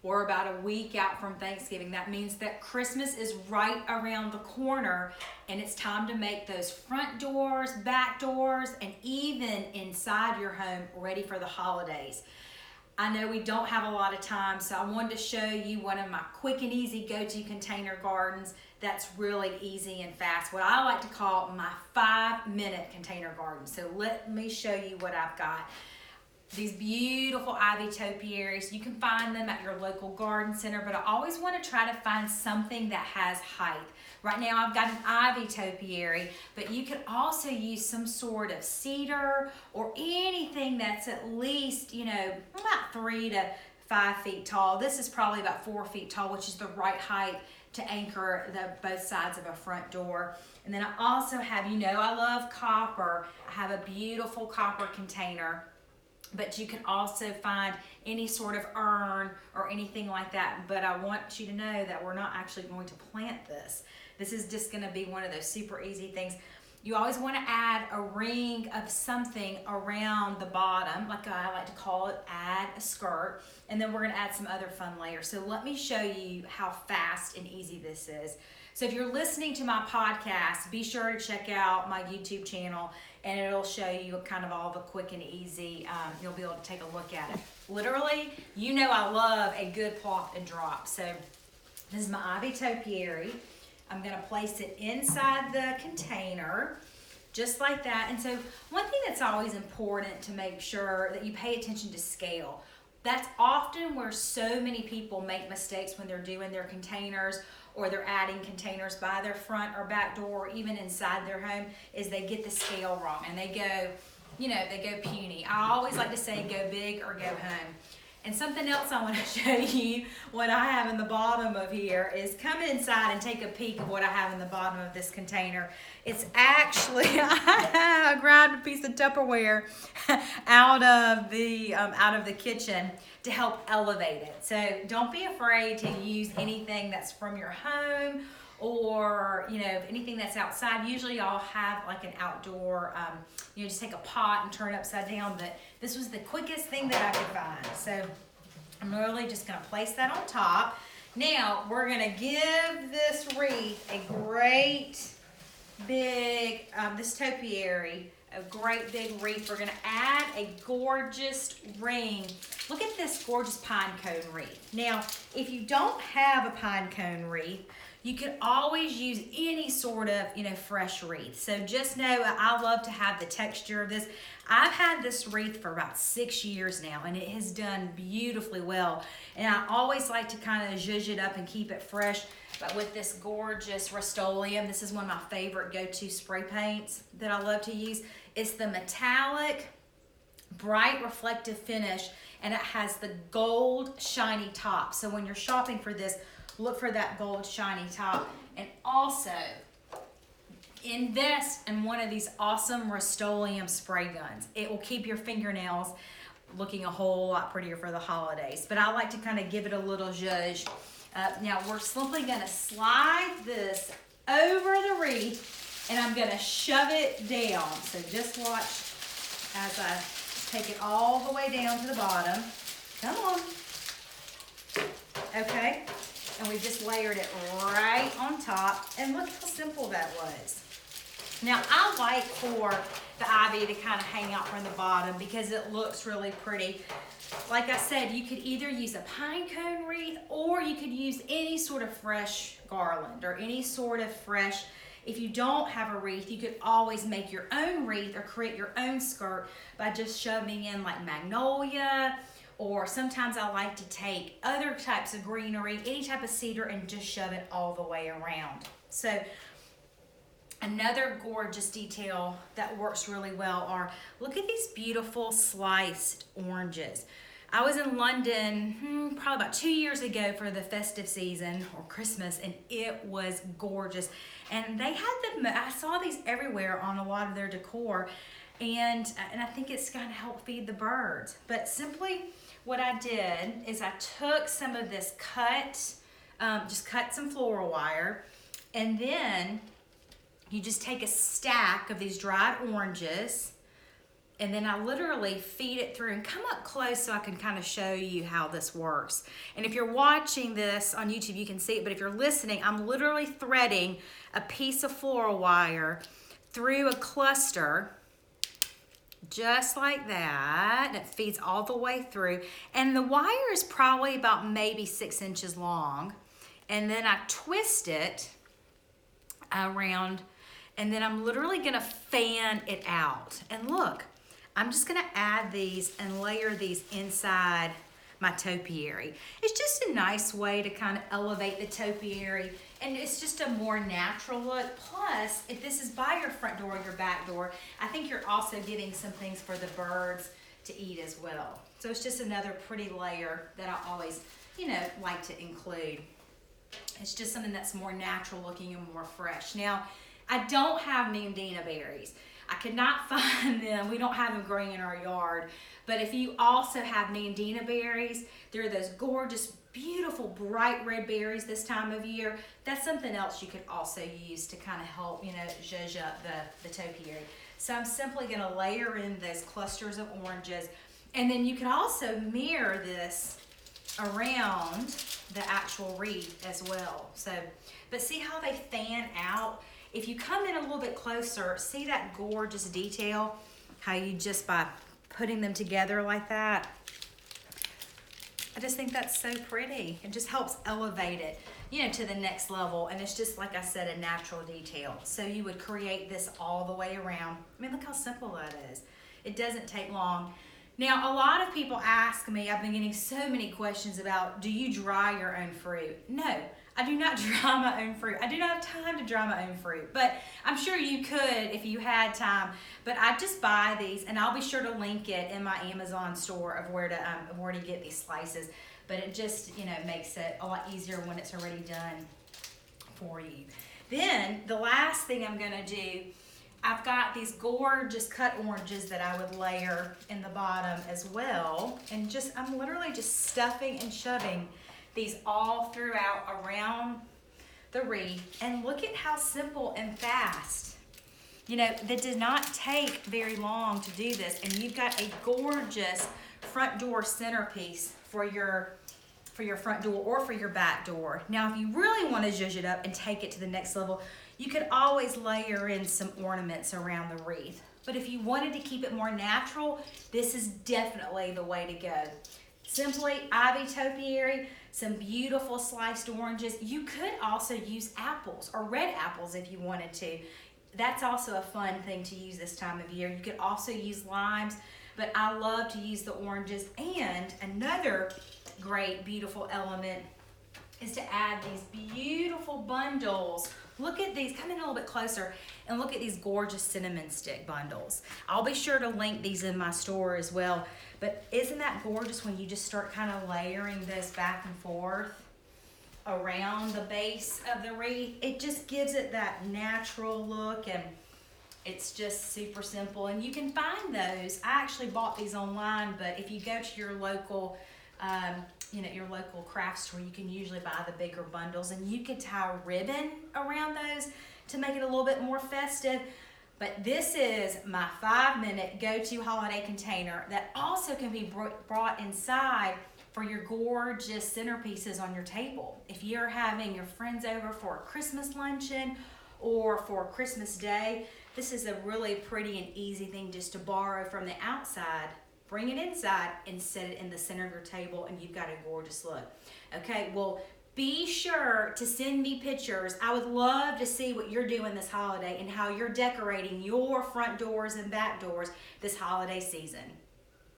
We're about a week out from Thanksgiving. That means that Christmas is right around the corner, and it's time to make those front doors, back doors, and even inside your home ready for the holidays. I know we don't have a lot of time, so I wanted to show you one of my quick and easy go-to container gardens that's really easy and fast. What I like to call my 5-minute container garden. So let me show you what I've got. These beautiful ivy topiaries. You can find them at your local garden center, but I always want to try to find something that has height. Right now I've got an ivy topiary, but you could also use some sort of cedar or anything that's at least, about 3 to 5 feet tall. This is probably about 4 feet tall, which is the right height to anchor both sides of a front door. And then I also have, I love copper. I have a beautiful copper container. But you can also find any sort of urn or anything like that. But I want you to know that we're not actually going to plant this. This is just going to be one of those super easy things. You always want to add a ring of something around the bottom, like I like to call it, add a skirt. And then we're going to add some other fun layers. So let me show you how fast and easy this is. So if you're listening to my podcast, be sure to check out my YouTube channel, and it'll show you kind of all the quick and easy. You'll be able to take a look at it. Literally, I love a good plop and drop. So this is my ivy topiary. I'm going to place it inside the container, just like that. And so one thing that's always important to make sure that you pay attention to scale. That's often where so many people make mistakes when they're doing their containers, or they're adding containers by their front or back door, or even inside their home, is they get the scale wrong and they go puny. I always like to say go big or go home. And something else I want to show you what I have in the bottom of here is come inside and take a peek of what I have in the bottom of this container. It's actually, I grabbed a piece of Tupperware out of the kitchen to help elevate it. So don't be afraid to use anything that's from your home, or anything that's outside. Usually y'all have like an outdoor, just take a pot and turn it upside down, but this was the quickest thing that I could find. So I'm really just gonna place that on top. Now we're gonna give this wreath a great big, this topiary, a great big wreath. We're gonna add a gorgeous ring. Look at this gorgeous pine cone wreath. Now, if you don't have a pine cone wreath, you can always use any sort of, fresh wreath. So just know I love to have the texture of this. I've had this wreath for about 6 years now, and it has done beautifully well. And I always like to kind of zhuzh it up and keep it fresh. But with this gorgeous Rust-Oleum, this is one of my favorite go-to spray paints that I love to use. It's the metallic, bright reflective finish, and it has the gold shiny top. So when you're shopping for this, look for that gold shiny top. And also invest in one of these awesome Rust-Oleum spray guns. It will keep your fingernails looking a whole lot prettier for the holidays. But I like to kind of give it a little zhuzh. Now we're simply going to slide this over the wreath, and I'm going to shove it down. So just watch as I take it all the way down to the bottom. Come on. Okay. And we just layered it right on top. And look how simple that was. Now I like for the ivy to kind of hang out from the bottom because it looks really pretty. Like I said, you could either use a pine cone wreath, or you could use any sort of fresh garland or any sort of fresh. If you don't have a wreath, you could always make your own wreath or create your own skirt by just shoving in like magnolia, or sometimes I like to take other types of greenery, any type of cedar, and just shove it all the way around. So another gorgeous detail that works really well are, look at these beautiful sliced oranges. I was in London probably about 2 years ago for the festive season or Christmas, and it was gorgeous. And they had them, I saw these everywhere on a lot of their decor, and I think it's gonna help feed the birds. But simply what I did is I took some of this just cut some floral wire, and then you just take a stack of these dried oranges, and then I literally feed it through, and come up close so I can kind of show you how this works. And if you're watching this on YouTube, you can see it, but if you're listening, I'm literally threading a piece of floral wire through a cluster, just like that. It feeds all the way through. And the wire is probably about maybe 6 inches long. And then I twist it around, and then I'm literally gonna fan it out. And look, I'm just gonna add these and layer these inside my topiary. It's just a nice way to kind of elevate the topiary, and it's just a more natural look. Plus, if this is by your front door or your back door, I think you're also getting some things for the birds to eat as well. So it's just another pretty layer that I always, like to include. It's just something that's more natural looking and more fresh. Now, I don't have Nandina berries. I could not find them. We don't have them growing in our yard. But if you also have Nandina berries, they're those gorgeous, beautiful, bright red berries this time of year. That's something else you could also use to kind of help, zhuzh up the topiary. So I'm simply going to layer in those clusters of oranges. And then you can also mirror this around the actual wreath as well. So, but see how they fan out? If you come in a little bit closer, see that gorgeous detail? How you just by putting them together like that. I just think that's so pretty. It just helps elevate it, to the next level. And it's just, like I said, a natural detail. So you would create this all the way around. I mean, look how simple that is. It doesn't take long. Now, a lot of people ask me, I've been getting so many questions about, do you dry your own fruit? No, I do not dry my own fruit. I do not have time to dry my own fruit, but I'm sure you could if you had time. But I just buy these, and I'll be sure to link it in my Amazon store of where to get these slices. But it just, makes it a lot easier when it's already done for you. Then the last thing I'm gonna do, I've got these gorgeous cut oranges that I would layer in the bottom as well. And I'm literally just stuffing and shoving these all throughout around the wreath. And look at how simple and fast. That did not take very long to do this. And you've got a gorgeous front door centerpiece for your front door or for your back door. Now, if you really want to zhuzh it up and take it to the next level, you could always layer in some ornaments around the wreath. But if you wanted to keep it more natural, this is definitely the way to go. Simply ivy topiary, some beautiful sliced oranges. You could also use apples or red apples if you wanted to. That's also a fun thing to use this time of year. You could also use limes, but I love to use the oranges. And another great, beautiful element is to add these beautiful bundles. Look at these, come in a little bit closer and look at these gorgeous cinnamon stick bundles. I'll be sure to link these in my store as well. But isn't that gorgeous when you just start kind of layering this back and forth around the base of the wreath? It just gives it that natural look, and it's just super simple. And you can find those. I actually bought these online, but if you go to your local your local craft store, you can usually buy the bigger bundles, and you could tie ribbon around those to make it a little bit more festive. But this is my 5-minute go-to holiday container that also can be brought inside for your gorgeous centerpieces on your table. If you're having your friends over for a Christmas luncheon or for Christmas Day, this is a really pretty and easy thing just to borrow from the outside, bring it inside, and set it in the center of your table, and you've got a gorgeous look. Okay, well, be sure to send me pictures. I would love to see what you're doing this holiday and how you're decorating your front doors and back doors this holiday season.